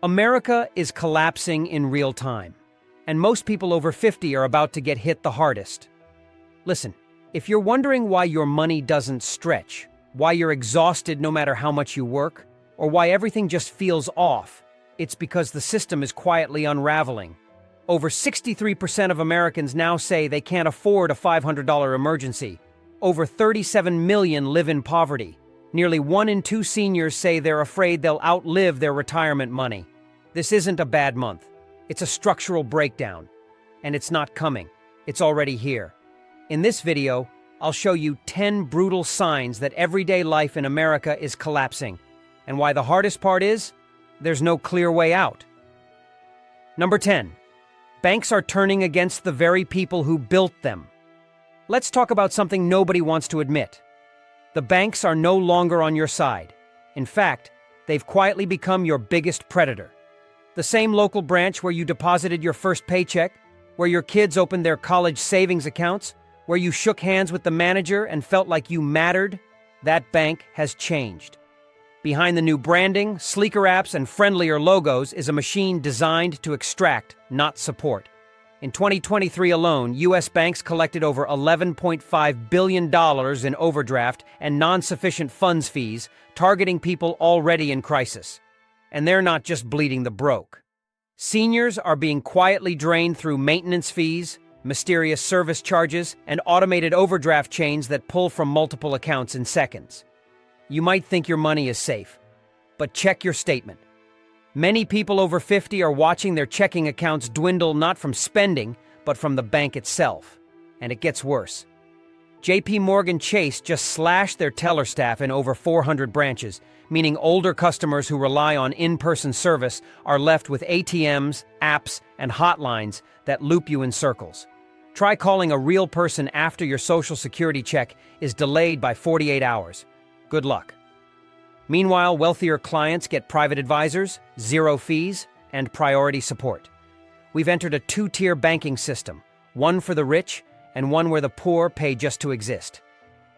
America is collapsing in real time, and most people over 50 are about to get hit the hardest. Listen, if you're wondering why your money doesn't stretch, why you're exhausted no matter how much you work, or why everything just feels off, it's because the system is quietly unraveling. Over 63% of Americans now say they can't afford a $500 emergency. Over 37 million live in poverty. Nearly 1 in 2 seniors say they're afraid they'll outlive their retirement money. This isn't a bad month. It's a structural breakdown. And it's not coming. It's already here. In this video, I'll show you 10 brutal signs that everyday life in America is collapsing. And why the hardest part is, there's no clear way out. Number 10. Banks are turning against the very people who built them. Let's talk about something nobody wants to admit. The banks are no longer on your side. In fact, they've quietly become your biggest predator. The same local branch where you deposited your first paycheck, where your kids opened their college savings accounts, where you shook hands with the manager and felt like you mattered, that bank has changed. Behind the new branding, sleeker apps, and friendlier logos is a machine designed to extract, not support. In 2023 alone, U.S. banks collected over $11.5 billion in overdraft and non-sufficient funds fees, targeting people already in crisis. And they're not just bleeding the broke. Seniors are being quietly drained through maintenance fees, mysterious service charges, and automated overdraft chains that pull from multiple accounts in seconds. You might think your money is safe, but check your statement. Many people over 50 are watching their checking accounts dwindle not from spending, but from the bank itself. And it gets worse. J.P. Morgan Chase just slashed their teller staff in over 400 branches, meaning older customers who rely on in-person service are left with ATMs, apps, and hotlines that loop you in circles. Try calling a real person after your Social Security check is delayed by 48 hours. Good luck. Meanwhile, wealthier clients get private advisors, zero fees, and priority support. We've entered a two-tier banking system, one for the rich and one where the poor pay just to exist.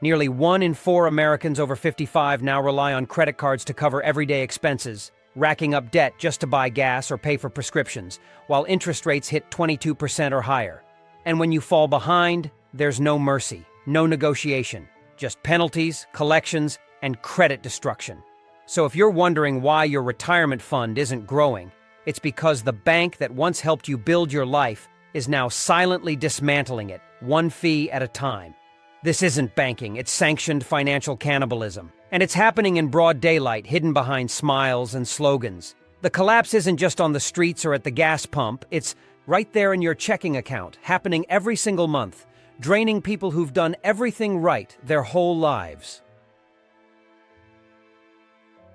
Nearly 1 in 4 Americans over 55 now rely on credit cards to cover everyday expenses, racking up debt just to buy gas or pay for prescriptions, while interest rates hit 22% or higher. And when you fall behind, there's no mercy, no negotiation, just penalties, collections, and credit destruction. So if you're wondering why your retirement fund isn't growing, it's because the bank that once helped you build your life is now silently dismantling it, one fee at a time. This isn't banking, it's sanctioned financial cannibalism. And it's happening in broad daylight, hidden behind smiles and slogans. The collapse isn't just on the streets or at the gas pump, it's right there in your checking account, happening every single month, draining people who've done everything right their whole lives.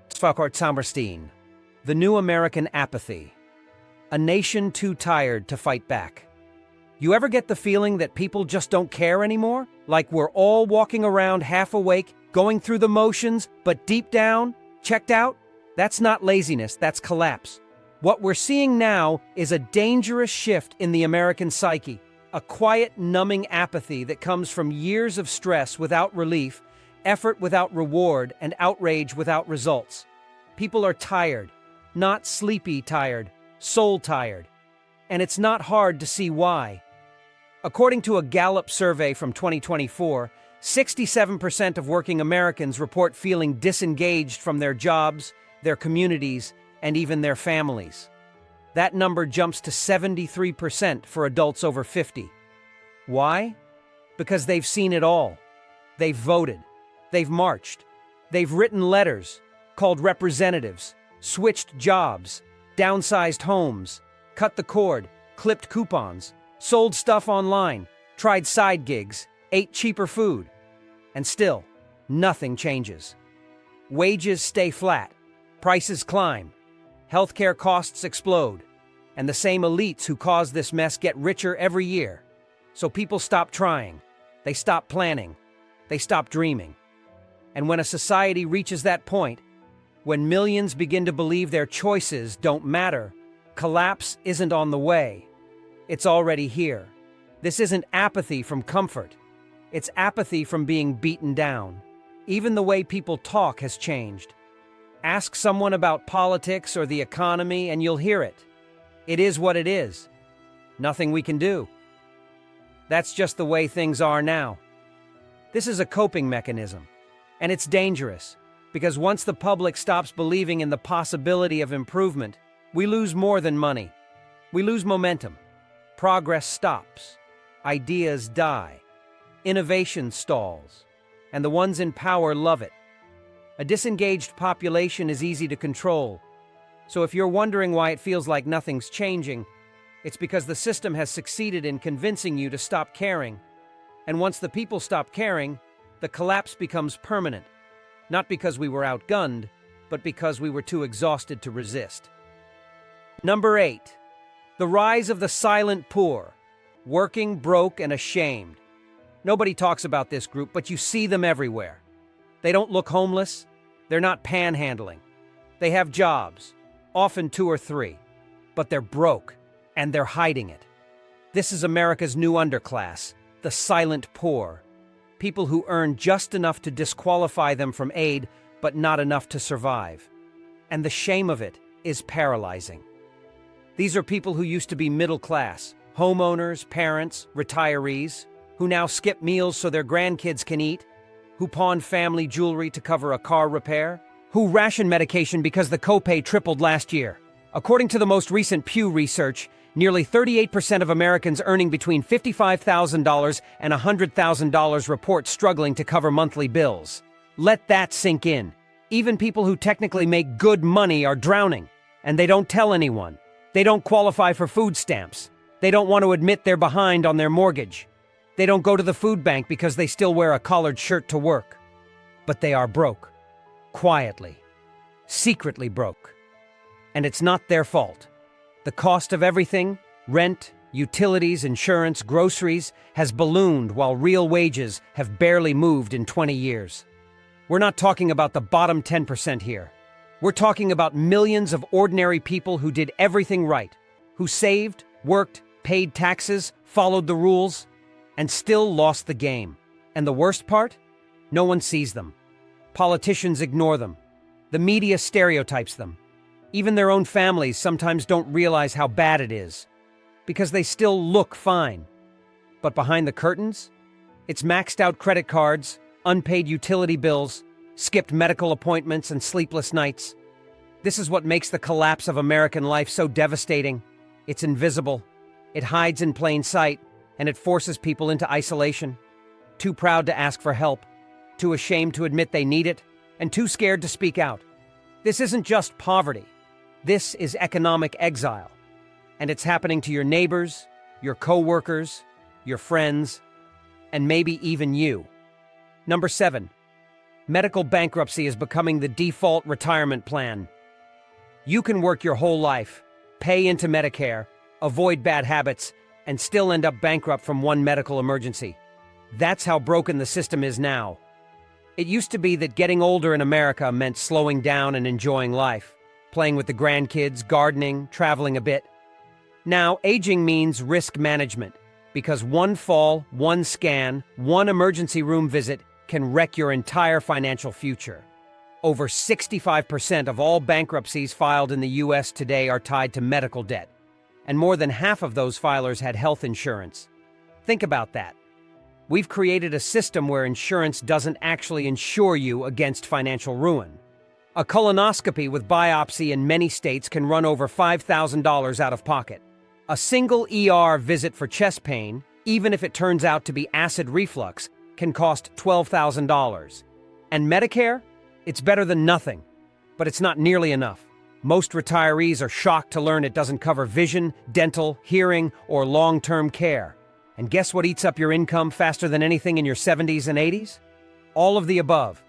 Sfakort Samerstein, The New American Apathy. A nation too tired to fight back. You ever get the feeling that people just don't care anymore? Like we're all walking around half awake, going through the motions, but deep down, checked out? That's not laziness, that's collapse. What we're seeing now is a dangerous shift in the American psyche, a quiet, numbing apathy that comes from years of stress without relief, effort without reward, and outrage without results. People are tired, not sleepy tired, soul tired. And it's not hard to see why. According to a Gallup survey from 2024, 67% of working Americans report feeling disengaged from their jobs, their communities, and even their families. That number jumps to 73% for adults over 50. Why? Because they've seen it all. They've voted. They've marched. They've written letters, called representatives, switched jobs, downsized homes, cut the cord, clipped coupons, sold stuff online, tried side gigs, ate cheaper food. And still, nothing changes. Wages stay flat, prices climb, healthcare costs explode, and the same elites who cause this mess get richer every year. So people stop trying, they stop planning, they stop dreaming. And when a society reaches that point, when millions begin to believe their choices don't matter, collapse isn't on the way. It's already here. This isn't apathy from comfort. It's apathy from being beaten down. Even the way people talk has changed. Ask someone about politics or the economy and you'll hear it. It is what it is. Nothing we can do. That's just the way things are now. This is a coping mechanism, and it's dangerous, because once the public stops believing in the possibility of improvement, we lose more than money. We lose momentum. Progress stops. Ideas die. Innovation stalls. And the ones in power love it. A disengaged population is easy to control. So if you're wondering why it feels like nothing's changing, it's because the system has succeeded in convincing you to stop caring. And once the people stop caring, the collapse becomes permanent. Not because we were outgunned, but because we were too exhausted to resist. Number 8. The rise of the silent poor. Working, broke, and ashamed. Nobody talks about this group, but you see them everywhere. They don't look homeless. They're not panhandling. They have jobs, often 2 or 3, but they're broke, and they're hiding it. This is America's new underclass, the silent poor. People who earn just enough to disqualify them from aid, but not enough to survive. And the shame of it is paralyzing. These are people who used to be middle class, homeowners, parents, retirees, who now skip meals so their grandkids can eat, who pawn family jewelry to cover a car repair, who ration medication because the copay tripled last year. According to the most recent Pew research, nearly 38% of Americans earning between $55,000 and $100,000 report struggling to cover monthly bills. Let that sink in. Even people who technically make good money are drowning, and they don't tell anyone. They don't qualify for food stamps. They don't want to admit they're behind on their mortgage. They don't go to the food bank because they still wear a collared shirt to work. But they are broke. Quietly. Secretly broke. And it's not their fault. The cost of everything, rent, utilities, insurance, groceries, has ballooned while real wages have barely moved in 20 years. We're not talking about the bottom 10% here. We're talking about millions of ordinary people who did everything right, who saved, worked, paid taxes, followed the rules, and still lost the game. And the worst part? No one sees them. Politicians ignore them. The media stereotypes them. Even their own families sometimes don't realize how bad it is, because they still look fine. But behind the curtains, it's maxed out credit cards, unpaid utility bills, skipped medical appointments, and sleepless nights. This is what makes the collapse of American life so devastating. It's invisible. It hides in plain sight, and it forces people into isolation. Too proud to ask for help, too ashamed to admit they need it, and too scared to speak out. This isn't just poverty. This is economic exile. And it's happening to your neighbors, your co-workers, your friends, and maybe even you. Number 7. Medical bankruptcy is becoming the default retirement plan. You can work your whole life, pay into Medicare, avoid bad habits, and still end up bankrupt from one medical emergency. That's how broken the system is now. It used to be that getting older in America meant slowing down and enjoying life, playing with the grandkids, gardening, traveling a bit. Now, aging means risk management, because one fall, one scan, one emergency room visit can wreck your entire financial future. Over 65% of all bankruptcies filed in the U.S. today are tied to medical debt, and more than half of those filers had health insurance. Think about that. We've created a system where insurance doesn't actually insure you against financial ruin. A colonoscopy with biopsy in many states can run over $5,000 out of pocket. A single ER visit for chest pain, even if it turns out to be acid reflux, can cost $12,000. And Medicare? It's better than nothing, but it's not nearly enough. Most retirees are shocked to learn it doesn't cover vision, dental, hearing, or long-term care. And guess what eats up your income faster than anything in your 70s and 80s? All of the above.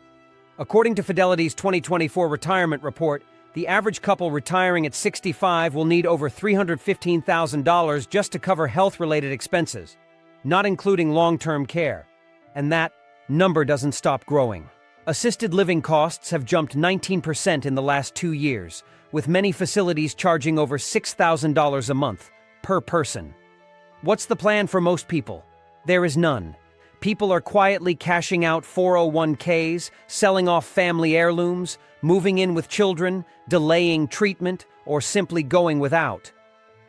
According to Fidelity's 2024 retirement report, the average couple retiring at 65 will need over $315,000 just to cover health-related expenses, not including long-term care. And that number doesn't stop growing. Assisted living costs have jumped 19% in the last 2 years, with many facilities charging over $6,000 a month per person. What's the plan for most people? There is none. People are quietly cashing out 401ks, selling off family heirlooms, moving in with children, delaying treatment, or simply going without.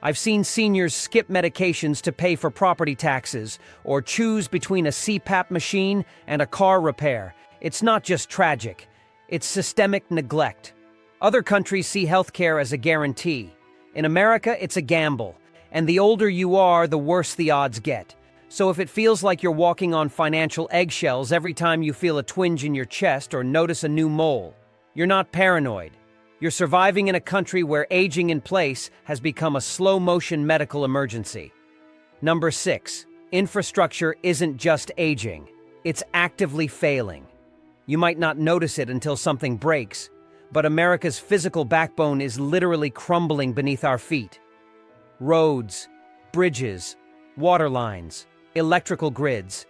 I've seen seniors skip medications to pay for property taxes or choose between a CPAP machine and a car repair. It's not just tragic, it's systemic neglect. Other countries see healthcare as a guarantee. In America, it's a gamble, and the older you are, the worse the odds get. So if it feels like you're walking on financial eggshells every time you feel a twinge in your chest or notice a new mole, you're not paranoid. You're surviving in a country where aging in place has become a slow-motion medical emergency. Number 6, infrastructure isn't just aging, it's actively failing. You might not notice it until something breaks, but America's physical backbone is literally crumbling beneath our feet. Roads, bridges, water lines, electrical grids,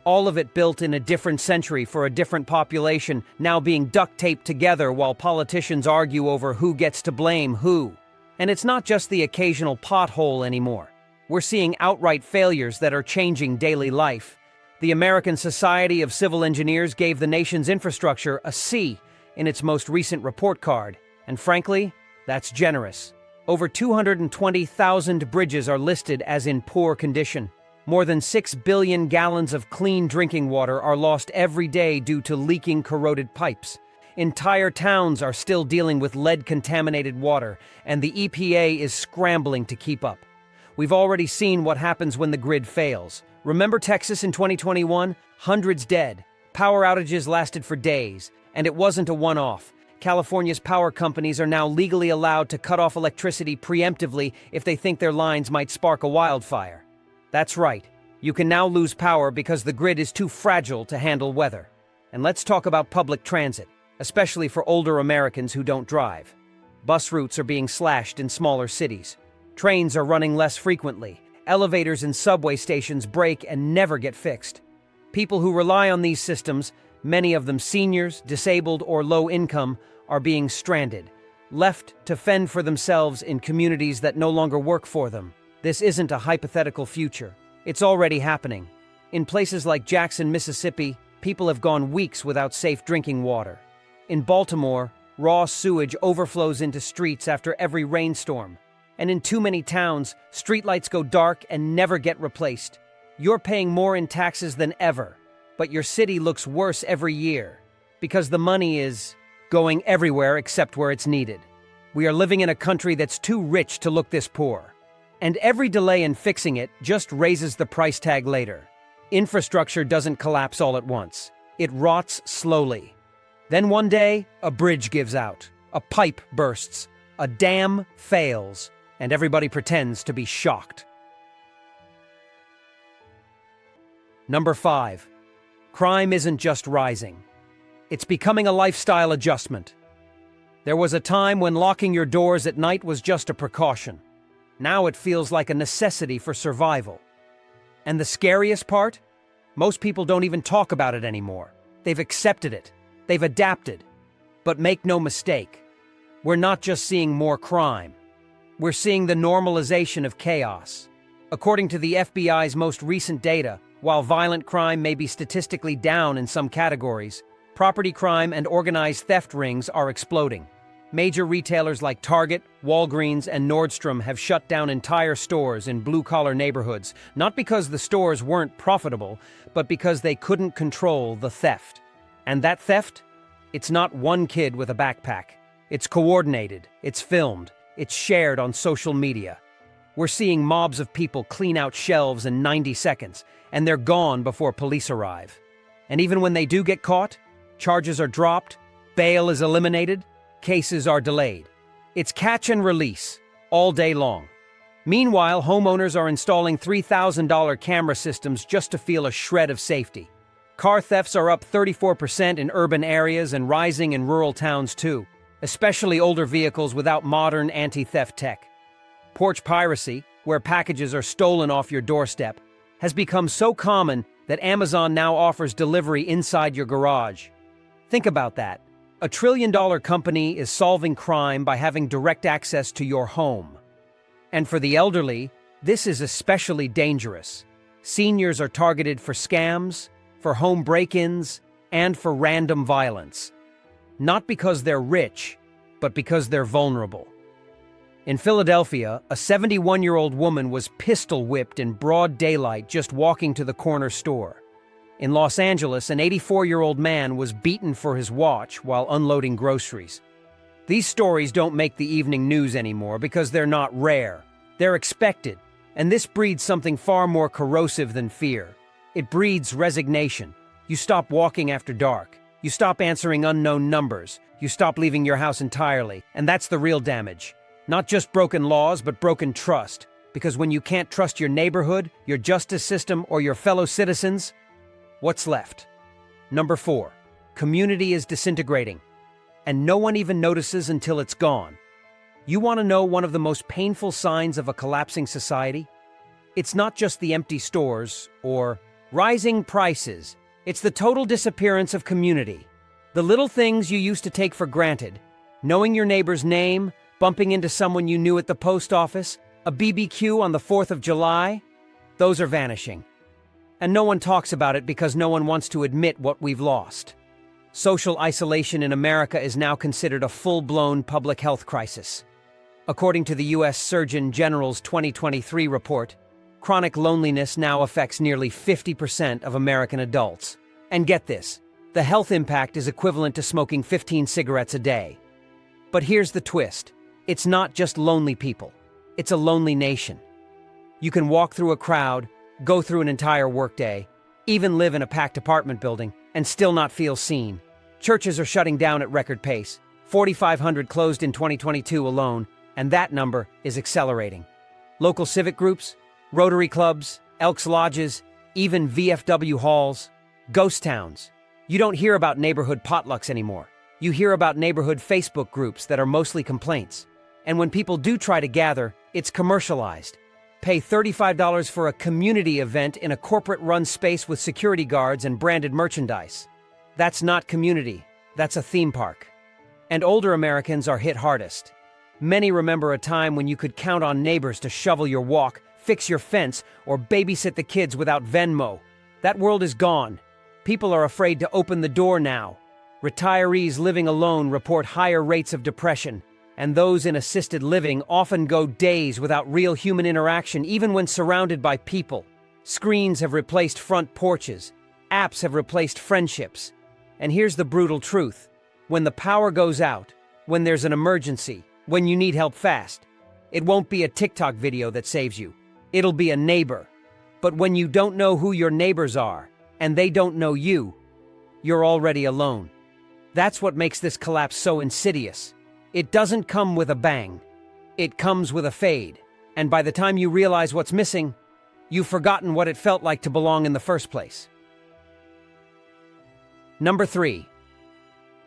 all of it built in a different century for a different population, now being duct-taped together while politicians argue over who gets to blame who. And it's not just the occasional pothole anymore. We're seeing outright failures that are changing daily life. The American Society of Civil Engineers gave the nation's infrastructure a C in its most recent report card, and frankly, that's generous. Over 220,000 bridges are listed as in poor condition. More than 6 billion gallons of clean drinking water are lost every day due to leaking corroded pipes. Entire towns are still dealing with lead-contaminated water, and the EPA is scrambling to keep up. We've already seen what happens when the grid fails. Remember Texas in 2021? Hundreds dead. Power outages lasted for days, and it wasn't a one-off. California's power companies are now legally allowed to cut off electricity preemptively if they think their lines might spark a wildfire. That's right, you can now lose power because the grid is too fragile to handle weather. And let's talk about public transit, especially for older Americans who don't drive. Bus routes are being slashed in smaller cities. Trains are running less frequently. Elevators in subway stations break and never get fixed. People who rely on these systems, many of them seniors, disabled, or low income, are being stranded, left to fend for themselves in communities that no longer work for them. This isn't a hypothetical future. It's already happening. In places like Jackson, Mississippi, people have gone weeks without safe drinking water. In Baltimore, raw sewage overflows into streets after every rainstorm. And in too many towns, streetlights go dark and never get replaced. You're paying more in taxes than ever, but your city looks worse every year because the money is going everywhere except where it's needed. We are living in a country that's too rich to look this poor. And every delay in fixing it just raises the price tag later. Infrastructure doesn't collapse all at once. It rots slowly. Then one day, a bridge gives out, a pipe bursts, a dam fails, and everybody pretends to be shocked. Number 5. Crime isn't just rising. It's becoming a lifestyle adjustment. There was a time when locking your doors at night was just a precaution. Now it feels like a necessity for survival. And the scariest part? Most people don't even talk about it anymore. They've accepted it. They've adapted. But make no mistake, we're not just seeing more crime. We're seeing the normalization of chaos. According to the FBI's most recent data, while violent crime may be statistically down in some categories, property crime and organized theft rings are exploding. Major retailers like Target, Walgreens, and Nordstrom have shut down entire stores in blue-collar neighborhoods, not because the stores weren't profitable, but because they couldn't control the theft. And that theft? It's not one kid with a backpack. It's coordinated, it's filmed, it's shared on social media. We're seeing mobs of people clean out shelves in 90 seconds, and they're gone before police arrive. And even when they do get caught, charges are dropped, bail is eliminated, cases are delayed. It's catch and release, all day long. Meanwhile, homeowners are installing $3,000 camera systems just to feel a shred of safety. Car thefts are up 34% in urban areas and rising in rural towns too, especially older vehicles without modern anti-theft tech. Porch piracy, where packages are stolen off your doorstep, has become so common that Amazon now offers delivery inside your garage. Think about that. A trillion-dollar company is solving crime by having direct access to your home. And for the elderly, this is especially dangerous. Seniors are targeted for scams, for home break-ins, and for random violence. Not because they're rich, but because they're vulnerable. In Philadelphia, a 71-year-old woman was pistol-whipped in broad daylight just walking to the corner store. In Los Angeles, an 84-year-old man was beaten for his watch while unloading groceries. These stories don't make the evening news anymore because they're not rare. They're expected, and this breeds something far more corrosive than fear. It breeds resignation. You stop walking after dark. You stop answering unknown numbers. You stop leaving your house entirely, and that's the real damage. Not just broken laws, but broken trust. Because when you can't trust your neighborhood, your justice system, or your fellow citizens, what's left? Number 4, community is disintegrating, and no one even notices until it's gone. You want to know one of the most painful signs of a collapsing society? It's not just the empty stores or rising prices. It's the total disappearance of community. The little things you used to take for granted, knowing your neighbor's name, bumping into someone you knew at the post office, a BBQ on the 4th of July, those are vanishing. And no one talks about it because no one wants to admit what we've lost. Social isolation in America is now considered a full-blown public health crisis. According to the U.S. Surgeon General's 2023 report, chronic loneliness now affects nearly 50% of American adults. And get this, the health impact is equivalent to smoking 15 cigarettes a day. But here's the twist. It's not just lonely people. It's a lonely nation. You can walk through a crowd, go through an entire workday, even live in a packed apartment building, and still not feel seen. Churches are shutting down at record pace. 4,500 closed in 2022 alone, and that number is accelerating. Local civic groups, Rotary clubs, Elks Lodges, even VFW halls, ghost towns. You don't hear about neighborhood potlucks anymore. You hear about neighborhood Facebook groups that are mostly complaints. And when people do try to gather, it's commercialized. Pay $35 for a community event in a corporate-run space with security guards and branded merchandise. That's not community. That's a theme park. And older Americans are hit hardest. Many remember a time when you could count on neighbors to shovel your walk, fix your fence, or babysit the kids without Venmo. That world is gone. People are afraid to open the door now. Retirees living alone report higher rates of depression, and those in assisted living often go days without real human interaction even when surrounded by people. Screens have replaced front porches. Apps have replaced friendships. And here's the brutal truth. When the power goes out, when there's an emergency, when you need help fast, it won't be a TikTok video that saves you. It'll be a neighbor. But when you don't know who your neighbors are, and they don't know you, you're already alone. That's what makes this collapse so insidious. It doesn't come with a bang. It comes with a fade. And by the time you realize what's missing, you've forgotten what it felt like to belong in the first place. Number 3.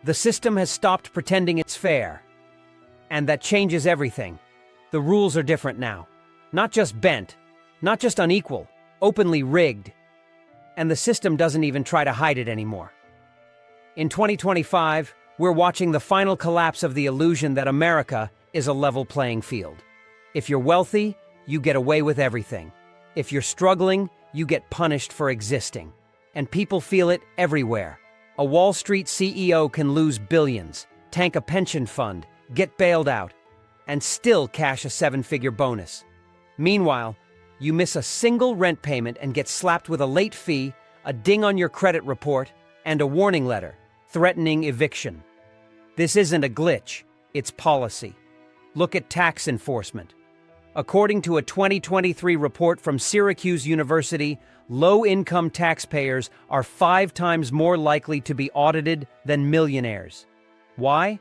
The system has stopped pretending it's fair. And that changes everything. The rules are different now. Not just bent, not just unequal, openly rigged. And the system doesn't even try to hide it anymore. In 2025, we're watching the final collapse of the illusion that America is a level playing field. If you're wealthy, you get away with everything. If you're struggling, you get punished for existing. And people feel it everywhere. A Wall Street CEO can lose billions, tank a pension fund, get bailed out, and still cash a 7-figure bonus. Meanwhile, you miss a single rent payment and get slapped with a late fee, a ding on your credit report, and a warning letter threatening eviction. This isn't a glitch, it's policy. Look at tax enforcement. According to a 2023 report from Syracuse University, low-income taxpayers are 5 times more likely to be audited than millionaires. Why?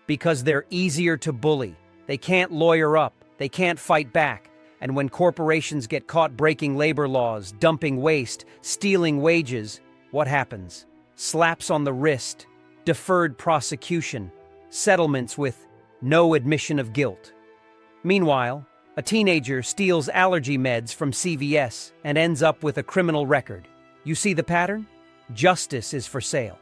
Because they're easier to bully. They can't lawyer up, they can't fight back. And when corporations get caught breaking labor laws, dumping waste, stealing wages, what happens? Slaps on the wrist, deferred prosecution, settlements with no admission of guilt. Meanwhile, a teenager steals allergy meds from CVS and ends up with a criminal record. You see the pattern? Justice is for sale.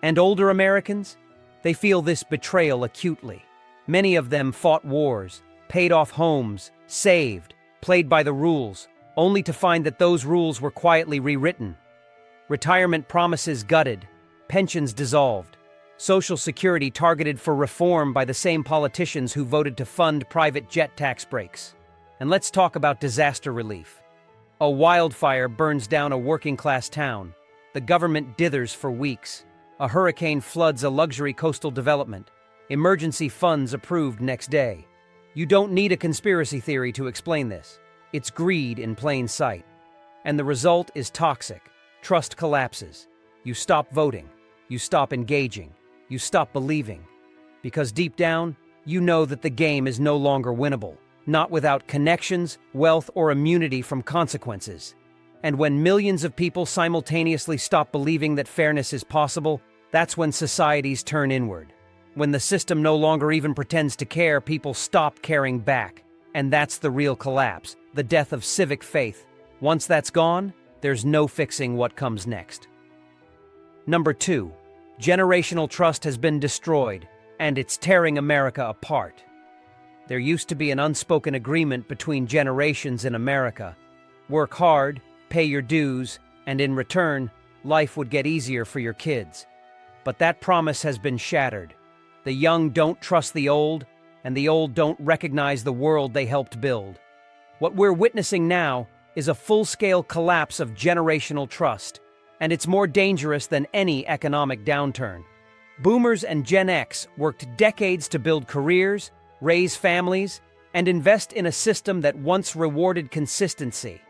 And older Americans? They feel this betrayal acutely. Many of them fought wars, paid off homes, saved, played by the rules, only to find that those rules were quietly rewritten. Retirement promises gutted, pensions dissolved, Social Security targeted for reform by the same politicians who voted to fund private jet tax breaks. And let's talk about disaster relief. A wildfire burns down a working-class town. The government dithers for weeks. A hurricane floods a luxury coastal development. Emergency funds approved next day. You don't need a conspiracy theory to explain this. It's greed in plain sight. And the result is toxic. Trust collapses. You stop voting. You stop engaging. You stop believing. Because deep down, you know that the game is no longer winnable. Not without connections, wealth, or immunity from consequences. And when millions of people simultaneously stop believing that fairness is possible, that's when societies turn inward. When the system no longer even pretends to care, people stop caring back. And that's the real collapse, the death of civic faith. Once that's gone, there's no fixing what comes next. Number 2. Generational trust has been destroyed, and it's tearing America apart. There used to be an unspoken agreement between generations in America. Work hard, pay your dues, and in return, life would get easier for your kids. But that promise has been shattered. The young don't trust the old, and the old don't recognize the world they helped build. What we're witnessing now is a full-scale collapse of generational trust, and it's more dangerous than any economic downturn. Boomers and Gen X worked decades to build careers, raise families, and invest in a system that once rewarded consistency.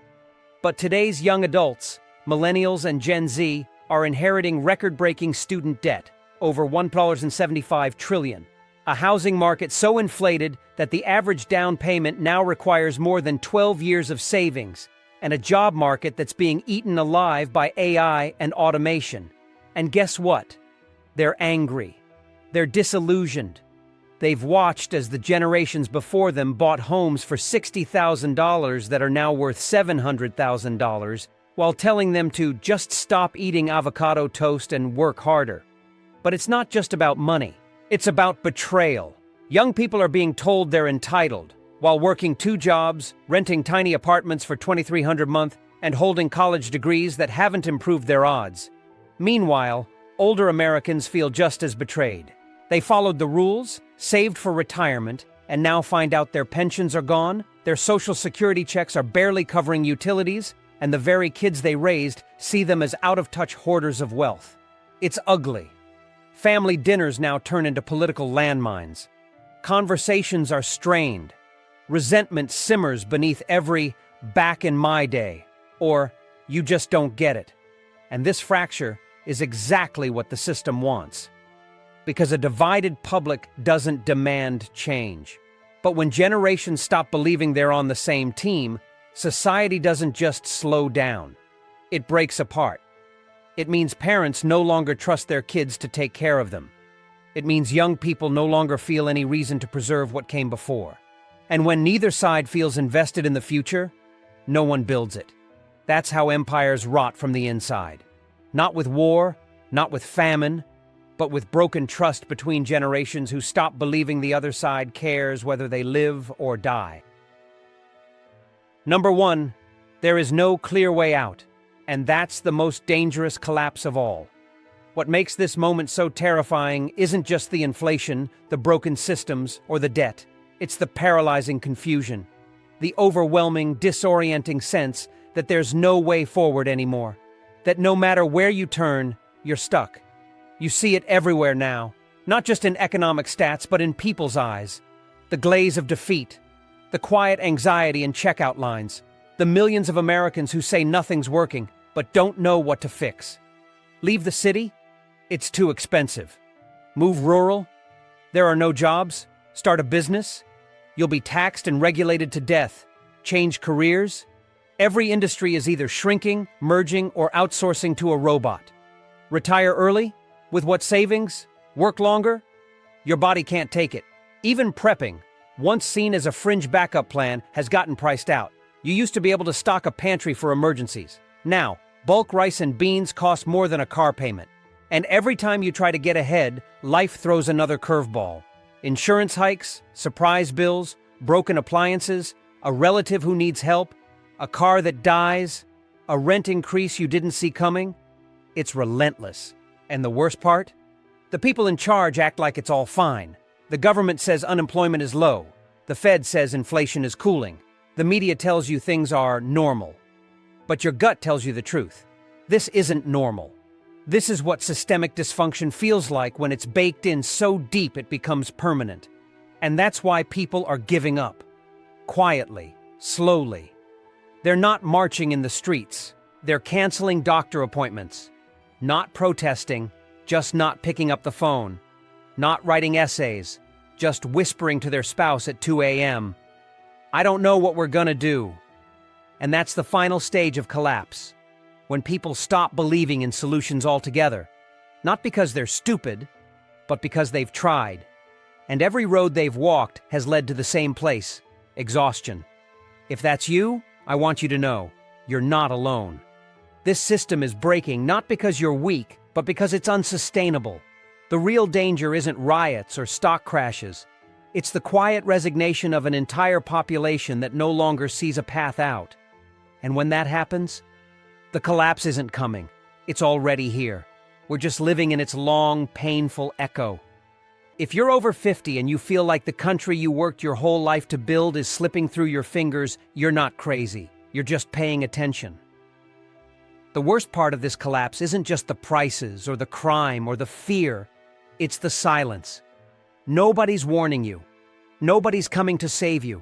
But today's young adults, millennials and Gen Z, are inheriting record-breaking student debt, over $1.75 trillion. A housing market so inflated that the average down payment now requires more than 12 years of savings, and a job market that's being eaten alive by AI and automation. And guess what? They're angry. They're disillusioned. They've watched as the generations before them bought homes for $60,000 that are now worth $700,000, while telling them to just stop eating avocado toast and work harder. But it's not just about money. It's about betrayal. Young people are being told they're entitled, while working 2 jobs, renting tiny apartments for $2,300 a month, and holding college degrees that haven't improved their odds. Meanwhile, older Americans feel just as betrayed. They followed the rules, saved for retirement, and now find out their pensions are gone, their Social Security checks are barely covering utilities, and the very kids they raised see them as out-of-touch hoarders of wealth. It's ugly. Family dinners now turn into political landmines. Conversations are strained. Resentment simmers beneath every "back in my day" or "you just don't get it." And this fracture is exactly what the system wants. Because a divided public doesn't demand change. But when generations stop believing they're on the same team, society doesn't just slow down. It breaks apart. It means parents no longer trust their kids to take care of them. It means young people no longer feel any reason to preserve what came before. And when neither side feels invested in the future, no one builds it. That's how empires rot from the inside. Not with war, not with famine, but with broken trust between generations who stop believing the other side cares whether they live or die. Number 1, there is no clear way out, and that's the most dangerous collapse of all. What makes this moment so terrifying isn't just the inflation, the broken systems, or the debt. It's the paralyzing confusion, the overwhelming, disorienting sense that there's no way forward anymore, that no matter where you turn, you're stuck. You see it everywhere now, not just in economic stats, but in people's eyes. The glaze of defeat, the quiet anxiety in checkout lines, the millions of Americans who say nothing's working, but don't know what to fix. Leave the city? It's too expensive. Move rural? There are no jobs. Start a business? You'll be taxed and regulated to death. Change careers? Every industry is either shrinking, merging, or outsourcing to a robot. Retire early? With what savings? Work longer? Your body can't take it. Even prepping, once seen as a fringe backup plan, has gotten priced out. You used to be able to stock a pantry for emergencies. Now, bulk rice and beans cost more than a car payment. And every time you try to get ahead, life throws another curveball. Insurance hikes, surprise bills, broken appliances, a relative who needs help. a car that dies, a rent increase you didn't see coming. It's relentless. And the worst part? The people in charge act like it's all fine. The government says unemployment is low. The Fed says inflation is cooling. The media tells you things are normal. But your gut tells you the truth. This isn't normal. This is what systemic dysfunction feels like when it's baked in so deep it becomes permanent. And that's why people are giving up. Quietly, slowly. They're not marching in the streets. They're canceling doctor appointments. Not protesting, just not picking up the phone. Not writing essays, just whispering to their spouse at 2 a.m. I don't know what we're gonna do. And that's the final stage of collapse. When people stop believing in solutions altogether. Not because they're stupid, but because they've tried. And every road they've walked has led to the same place, exhaustion. If that's you, I want you to know, you're not alone. This system is breaking not because you're weak, but because it's unsustainable. The real danger isn't riots or stock crashes. It's the quiet resignation of an entire population that no longer sees a path out. And when that happens, the collapse isn't coming. It's already here. We're just living in its long, painful echo. If you're over 50 and you feel like the country you worked your whole life to build is slipping through your fingers, you're not crazy. You're just paying attention. The worst part of this collapse isn't just the prices or the crime or the fear. It's the silence. Nobody's warning you. Nobody's coming to save you.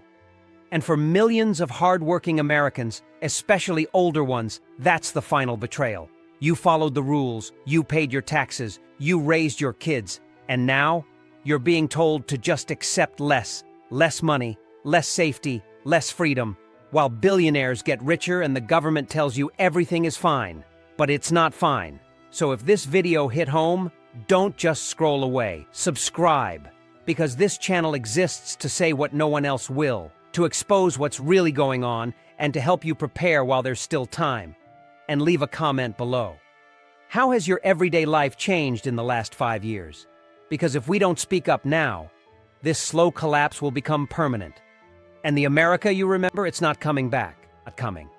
And for millions of hard-working Americans, especially older ones, that's the final betrayal. You followed the rules, you paid your taxes, you raised your kids, and now you're being told to just accept less money, less safety, less freedom, while billionaires get richer and the government tells you everything is fine. But it's not fine. So if this video hit home, don't just scroll away. Subscribe, because this channel exists to say what no one else will, to expose what's really going on, and to help you prepare while there's still time. And leave a comment below. How has your everyday life changed in the last 5 years? Because if we don't speak up now, this slow collapse will become permanent. And the America you remember, it's not coming back. Not coming.